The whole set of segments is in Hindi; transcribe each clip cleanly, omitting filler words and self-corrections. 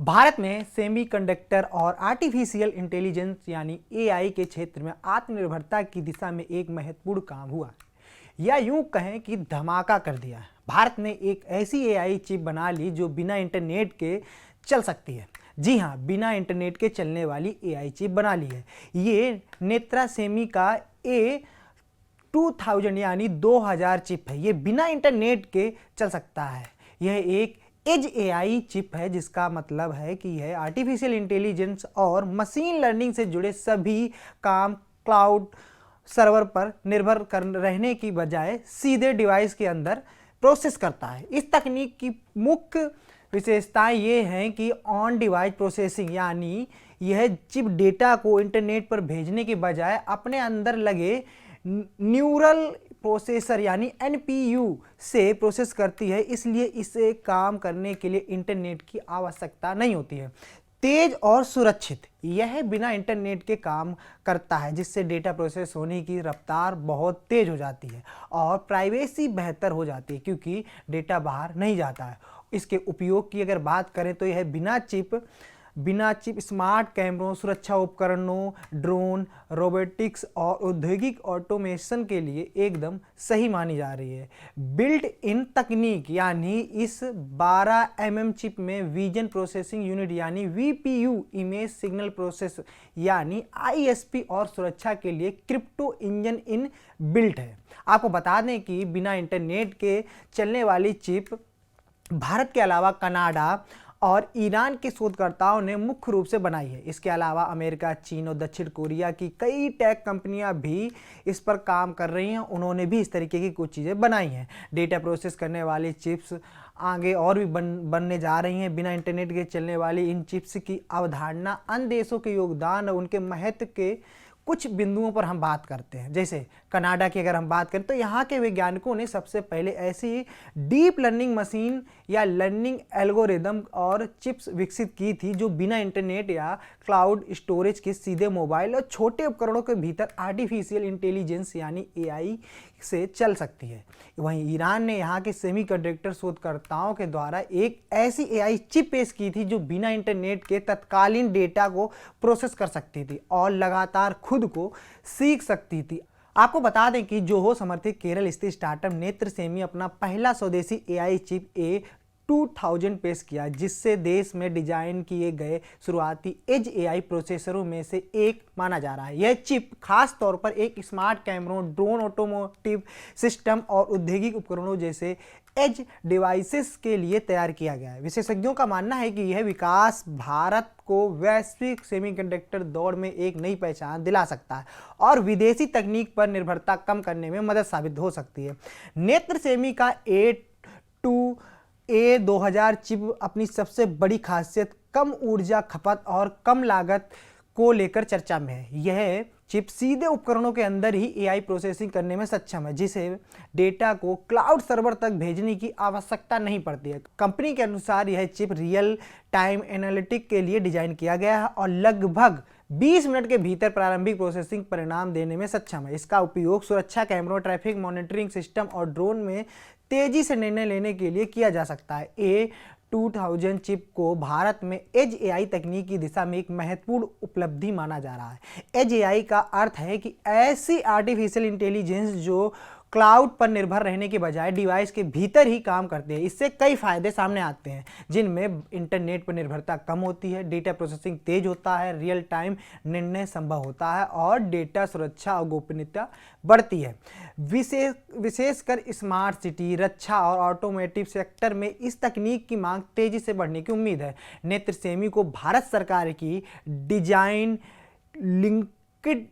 भारत में सेमीकंडक्टर और आर्टिफिशियल इंटेलिजेंस यानी एआई के क्षेत्र में आत्मनिर्भरता की दिशा में एक महत्वपूर्ण काम हुआ, या यूं कहें कि धमाका कर दिया। भारत ने एक ऐसी एआई चिप बना ली जो बिना इंटरनेट के चल सकती है। जी हाँ, बिना इंटरनेट के चलने वाली एआई चिप बना ली है। ये नेत्रा सेमी का A2000 यानी 2000 चिप है। ये बिना इंटरनेट के चल सकता है। यह एक एज एआई चिप है, जिसका मतलब है कि यह आर्टिफिशियल इंटेलिजेंस और मशीन लर्निंग से जुड़े सभी काम क्लाउड सर्वर पर निर्भर कर रहने की बजाय सीधे डिवाइस के अंदर प्रोसेस करता है। इस तकनीक की मुख्य विशेषताएं ये हैं कि ऑन डिवाइस प्रोसेसिंग, यानी यह चिप डेटा को इंटरनेट पर भेजने के बजाय अपने अंदर लगे न्यूरल प्रोसेसर यानी एनपीयू से प्रोसेस करती है, इसलिए इसे काम करने के लिए इंटरनेट की आवश्यकता नहीं होती है। तेज और सुरक्षित, यह बिना इंटरनेट के काम करता है, जिससे डेटा प्रोसेस होने की रफ्तार बहुत तेज हो जाती है और प्राइवेसी बेहतर हो जाती है, क्योंकि डेटा बाहर नहीं जाता है। इसके उपयोग की अगर बात करें तो यह बिना चिप स्मार्ट कैमरों, सुरक्षा उपकरणों, ड्रोन, रोबोटिक्स और औद्योगिक ऑटोमेशन के लिए एकदम सही मानी जा रही है। बिल्ट इन तकनीक, यानी इस 12 mm चिप में विजन प्रोसेसिंग यूनिट यानी वीपीयू, इमेज सिग्नल प्रोसेस यानी आईएसपी और सुरक्षा के लिए क्रिप्टो इंजन इन बिल्ट है। आपको बता दें कि बिना इंटरनेट के चलने वाली चिप भारत के अलावा कनाडा और ईरान के शोधकर्ताओं ने मुख्य रूप से बनाई है। इसके अलावा अमेरिका, चीन और दक्षिण कोरिया की कई टेक कंपनियां भी इस पर काम कर रही हैं। उन्होंने भी इस तरीके की कुछ चीज़ें बनाई हैं। डेटा प्रोसेस करने वाली चिप्स आगे और भी बनने जा रही हैं। बिना इंटरनेट के चलने वाली इन चिप्स की अवधारणा अन्य देशों के योगदान और उनके महत्व के कुछ बिंदुओं पर हम बात करते हैं। जैसे कनाडा की अगर हम बात करें तो यहाँ के वैज्ञानिकों ने सबसे पहले ऐसी डीप लर्निंग मशीन या लर्निंग एल्गोरिदम और चिप्स विकसित की थी जो बिना इंटरनेट या क्लाउड स्टोरेज के सीधे मोबाइल और छोटे उपकरणों के भीतर आर्टिफिशियल इंटेलिजेंस यानी एआई से चल सकती है। वहीं ईरान ने यहाँ के सेमीकंडक्टर शोधकर्ताओं के द्वारा एक ऐसी एआई चिप पेश की थी जो बिना इंटरनेट के तत्कालीन डेटा को प्रोसेस कर सकती थी और लगातार खुद को सीख सकती थी। आपको बता दें कि जोहो समर्थित केरल स्थित स्टार्टअप नेत्र सेमी अपना पहला स्वदेशी एआई चिप A2000 पेश किया, जिससे देश में डिजाइन किए गए शुरुआती एज एआई प्रोसेसरों में से एक माना जा रहा है। यह चिप खास तौर पर एक स्मार्ट कैमरों, ड्रोन, ऑटोमोटिव सिस्टम और औद्योगिक उपकरणों जैसे एज डिवाइसेस के लिए तैयार किया गया है। विशेषज्ञों का मानना है कि यह विकास भारत को वैश्विक सेमीकंडक्टर दौड़ में एक नई पहचान दिला सकता है और विदेशी तकनीक पर निर्भरता कम करने में मदद साबित हो सकती है। नेत्र सेमी का A2000 चिप अपनी सबसे बड़ी खासियत कम ऊर्जा खपत और कम लागत को लेकर चर्चा में है। यह चिप सीधे उपकरणों के अंदर ही एआई प्रोसेसिंग करने में सक्षम है, जिसे डेटा को क्लाउड सर्वर तक भेजने की आवश्यकता नहीं पड़ती है। कंपनी के अनुसार यह चिप रियल टाइम एनालिटिक के लिए डिजाइन किया गया है और लगभग 20 मिनट के भीतर प्रारंभिक प्रोसेसिंग परिणाम देने में सक्षम है। इसका उपयोग सुरक्षा कैमरों, ट्रैफिक मॉनिटरिंग सिस्टम और ड्रोन में तेजी से निर्णय लेने के लिए किया जा सकता है। A2000 चिप को भारत में एज एआई तकनीक की दिशा में एक महत्वपूर्ण उपलब्धि माना जा रहा है। एज एआई का अर्थ है कि ऐसी आर्टिफिशियल इंटेलिजेंस जो क्लाउड पर निर्भर रहने के बजाय डिवाइस के भीतर ही काम करते हैं। इससे कई फायदे सामने आते हैं, जिनमें इंटरनेट पर निर्भरता कम होती है, डेटा प्रोसेसिंग तेज होता है, रियल टाइम निर्णय संभव होता है और डेटा सुरक्षा और गोपनीयता बढ़ती है। विशेषकर स्मार्ट सिटी, रक्षा और ऑटोमोटिव सेक्टर में इस तकनीक की मांग तेजी से बढ़ने की उम्मीद है। नेत्र सेमी को भारत सरकार की डिजाइन लिंक्ड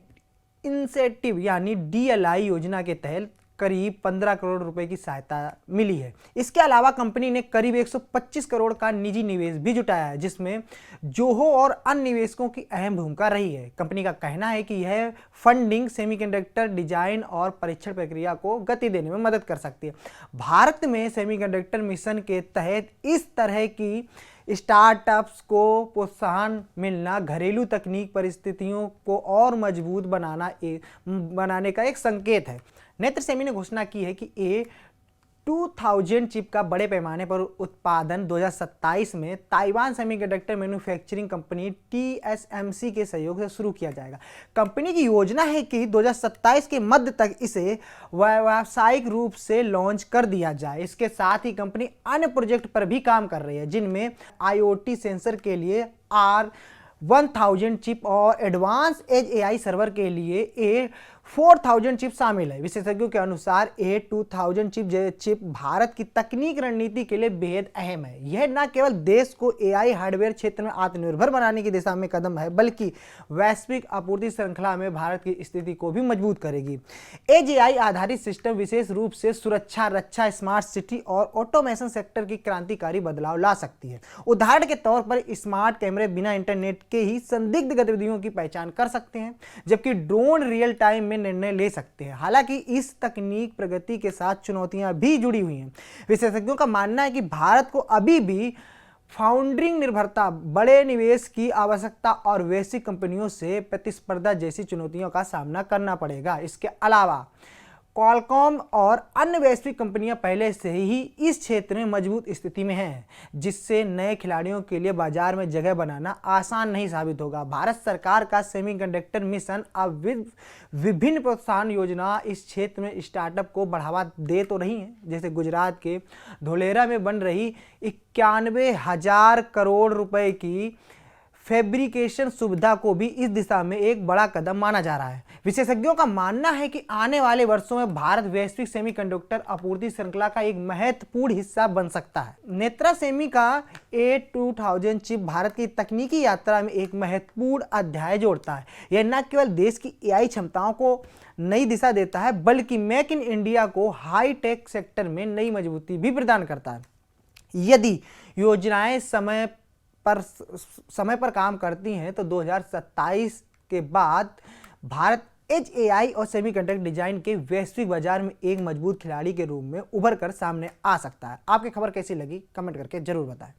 इंसेंटिव यानी डीएलआई योजना के तहत करीब 15 करोड़ रुपए की सहायता मिली है। इसके अलावा कंपनी ने करीब 125 करोड़ का निजी निवेश भी जुटाया है, जिसमें जोहो और अन्य निवेशकों की अहम भूमिका रही है। कंपनी का कहना है कि यह फंडिंग सेमीकंडक्टर डिजाइन और परीक्षण प्रक्रिया को गति देने में मदद कर सकती है। भारत में सेमीकंडक्टर मिशन के तहत इस तरह की स्टार्टअप्स को प्रोत्साहन मिलना घरेलू तकनीक परिस्थितियों को और मजबूत बनाने का एक संकेत है। नेत्र सेमी ने घोषणा की है कि 2000 चिप का बड़े पैमाने पर उत्पादन 2027 में Taiwan semiconductor manufacturing company TSMC के सहयोग से शुरू किया जाएगा। कंपनी की योजना है कि 2027 के मध्य तक इसे व्यावसायिक रूप से लॉन्च कर दिया जाए। इसके साथ ही कंपनी अन्य प्रोजेक्ट पर भी काम कर रही है, जिनमें IoT सेंसर के लिए R1000 चिप और एडवांस एज AI सर्वर के लिए A4000 चिप शामिल है। विशेषज्ञों के अनुसार A2000 चिप भारत की तकनीक रणनीति के लिए बेहद अहम है। यह न केवल देश को AI हार्डवेयर क्षेत्र में आत्मनिर्भर बनाने की दिशा में कदम है, बल्कि वैश्विक आपूर्ति श्रृंखला में भारत की स्थिति को भी मजबूत करेगी। एज AI आधारित सिस्टम विशेष रूप से सुरक्षा, रक्षा, स्मार्ट सिटी और ऑटोमेशन सेक्टर की क्रांतिकारी बदलाव ला सकती है। उदाहरण के तौर पर स्मार्ट कैमरे बिना इंटरनेट के ही संदिग्ध गतिविधियों की पहचान कर सकते हैं, जबकि ड्रोन रियल टाइम में निर्णय ले सकते हैं। हालांकि इस तकनीक प्रगति के साथ चुनौतियां भी जुड़ी हुई हैं। विशेषज्ञों का मानना है कि भारत को अभी भी फाउंडरिंग निर्भरता, बड़े निवेश की आवश्यकता और वैश्विक कंपनियों से प्रतिस्पर्धा जैसी चुनौतियों का सामना करना पड़ेगा। इसके अलावा क्वालकॉम और अन्य वैश्विक कंपनियां पहले से ही इस क्षेत्र में मजबूत स्थिति में हैं, जिससे नए खिलाड़ियों के लिए बाजार में जगह बनाना आसान नहीं साबित होगा। भारत सरकार का सेमीकंडक्टर मिशन अब विभिन्न प्रोत्साहन योजना इस क्षेत्र में स्टार्टअप को बढ़ावा दे तो रही हैं, जैसे गुजरात के धोलेरा में बन रही 91,000 करोड़ रुपए की फैब्रिकेशन सुविधा को भी इस दिशा में एक बड़ा कदम माना जा रहा है। विशेषज्ञों का मानना है कि आने वाले वर्षों में भारत वैश्विक सेमीकंडक्टर आपूर्ति श्रृंखला का एक महत्वपूर्ण हिस्सा बन सकता है। नेत्रा सेमी का A2000 चिप भारत की तकनीकी यात्रा में एक महत्वपूर्ण अध्याय जोड़ता है। यह न केवल देश की AI क्षमताओं को नई दिशा देता है, बल्कि मेक इन इंडिया को हाई टेक सेक्टर में नई मजबूती भी प्रदान करता है। यदि योजनाएं समय पर काम करती हैं तो 2027 के बाद भारत एज AI और सेमीकंडक्टर डिजाइन के वैश्विक बाजार में एक मजबूत खिलाड़ी के रूप में उभर कर सामने आ सकता है। आपकी खबर कैसी लगी कमेंट करके जरूर बताएं।